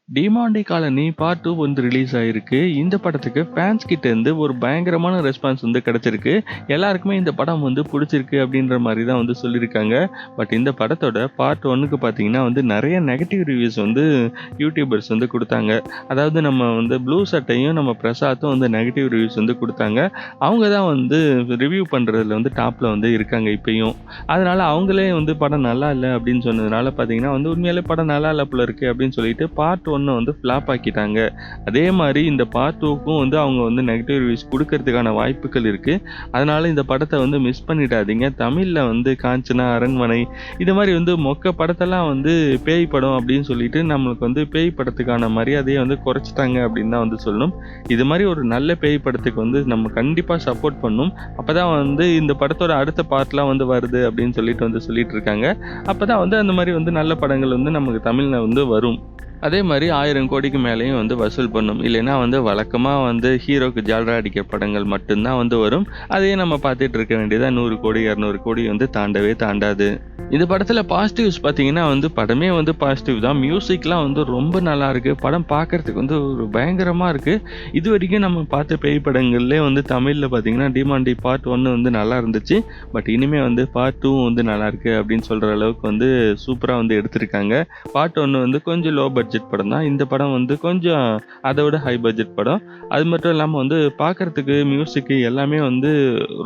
Demonte colony part 2 வந்து release ஆயிருக்கு. இந்த படத்துக்கு ஃபேன்ஸ் கிட்ட இருந்து ஒரு பயங்கரமான ரெஸ்பான்ஸ் வந்து கிடைச்சிருக்கு. எல்லாருக்குமே இந்த படம் வந்து புடிச்சிருக்கு அப்படின்ற மாரி தான் வந்து சொல்லியிருக்காங்க. பட் இந்த படத்தோட பார்ட் 1க்கு பார்த்தீங்கன்னா வந்து நெறைய நெகட்டிவ் ரிவ்யூஸ் வந்து யூடியூபர்ஸ் வந்து குடுத்தாங்க. அதாவது நம்ம வந்து ப்ளூ சட்டையும், நம்ம பிரசாத்தும் வந்து நெகட்டிவ் ரிவ்யூஸ் வந்து குடுத்தாங்க. அவங்க தான் வந்து ரிவ்யூ பண்றதுல வந்து டாப்ல வந்து இருக்காங்க இப்பயும். அதனால அவங்களே வந்து படம் நல்லா இல்ல அப்படின்னு சொன்னதுனால பார்த்தீங்கன்னா வந்து உண்மையாலே படம் நல்லா இல்ல போல இருக்கு அப்படின்னு சொல்லிட்டு பார்ட் 1 வந்து ஃப்ளாப் ஆக்கிட்டாங்க. அதே மாரி இந்த பார்ட் 2க்கும் வந்து அவங்க வந்து நெகட்டிவ் ரிவ்யூஸ் குடுக்கறதுக்கான வாய்ப்புகள் இருக்கு. அதனால இந்த படத்த வந்து மிஸ் பண்ணிடாதீங்க. தமிழ்ல வந்து காஞ்சனா, அரண்மனை இது மாரி வந்து மொக்க படத்தெல்லாம் வந்து பேய் படம் அப்படின்னு சொல்லிட்டு நம்மளுக்கு வந்து பேய் படத்துக்கான மரியாதைய வந்து குறைச்சுட்டாங்க அப்படின்னு தான் வந்து சொல்லணும். இது மாரி ஒரு நல்ல பேய் படத்துக்கு வந்து நம்ம கண்டிப்பா சப்போர்ட் பண்ணணும். அப்பதான் வந்து இந்த படத்தோட அடுத்த பார்ட்லாம் வந்து வருது அப்படின்னு சொல்லிட்டு இருக்காங்க. அப்பதான் வந்து அந்த மாரி வந்து நல்ல படங்கள் வந்து நமக்கு தமிழ்ல வந்து வரும். அதே மாரி 1000 கோடிக்கு மேலேயும் வந்து வசூல் பண்ணும். இல்லைன்னா வந்து வழக்கமா வந்து ஹீரோக்கு ஜால்ரா அடிக்கிற படங்கள் மட்டும் தான் வந்து வரும். அதையே நம்ம பார்த்துட்டு இருக்க வேண்டியதா 100 கோடி, 200 கோடி வந்து தாண்டவே தாண்டாது. இந்த படத்துல பாசிட்டிவ்ஸ் பார்த்தீங்கன்னா வந்து படமே வந்து பாசிட்டிவ் தான். மியூசிக்லாம் வந்து ரொம்ப நல்லா இருக்கு. படம் பார்க்கறதுக்கு வந்து ஒரு பயங்கரமா இருக்கு. இதுவரைக்கும் நம்ம பார்த்த பேய் படங்கள்லயே வந்து தமிழ்ல பார்த்தீங்கன்னா, டிமாண்டி பார்ட் 1 வந்து நல்லா இருந்துச்சு. பட் இனிமே வந்து பார்ட் 2 வந்து நல்லா இருக்கு அப்படின்னு சொல்ற அளவுக்கு வந்து சூப்பரா வந்து எடுத்திருக்காங்க. பார்ட் 1 வந்து கொஞ்சம் லோ பட்ஜெட் படம் தான். இந்த படம் வந்து கொஞ்சம் அத விட ஹை பட்ஜெட் படம். அது மட்டும் இல்லாம வந்து பார்க்கறதுக்கு மியூசிக் எல்லாமே வந்து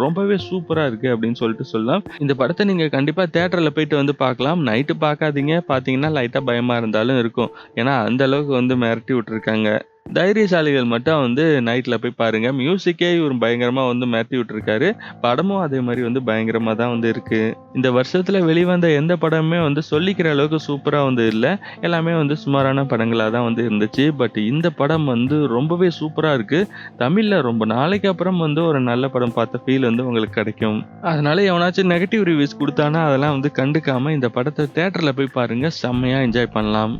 ரொம்பவே சூப்பரா இருக்கு அப்படின்னு சொல்லிட்டு சொல்லலாம். இந்த படத்த நீங்க கண்டிப்பா தியேட்டர்ல போயிட்டு வந்து பார்க்கலாம். நைட்டு பார்க்காதீங்க. பார்த்தீங்கன்னா லைட்டா பயமா இருந்தாலும் இருக்கும். ஏன்னா அந்த அளவுக்கு வந்து மிரட்டி விட்டுருக்காங்க. தைரியசாலிகள் மட்டும் வந்து நைட்ல போய் பாருங்க. மியூசிக்கே இவரு பயங்கரமா வந்து மிரட்டி விட்டுருக்காரு. படமும் அதே மாரி வந்து பயங்கரமா தான் வந்து இருக்கு. இந்த வருஷத்துல வெளிவந்த எந்த படமுமே வந்து சொல்லிக்கிற அளவுக்கு சூப்பரா வந்து இல்ல. எல்லாமே வந்து சுமாரான படங்களா தான் வந்து இருந்துச்சு. பட் இந்த படம் வந்து ரொம்பவே சூப்பரா இருக்கு. தமிழ்ல ரொம்ப நாளைக்கு அப்புறம் வந்து ஒரு நல்ல படம் பார்த்த ஃபீல் வந்து உங்களுக்கு கிடைக்கும். அதனால எவனாச்சும் நெகட்டிவ் ரிவ்யூஸ் குடுத்தானா அதெல்லாம் வந்து கண்டுக்காம இந்த படத்த தியேட்டர்ல போய் பாருங்க. செம்மையா என்ஜாய் பண்ணலாம்.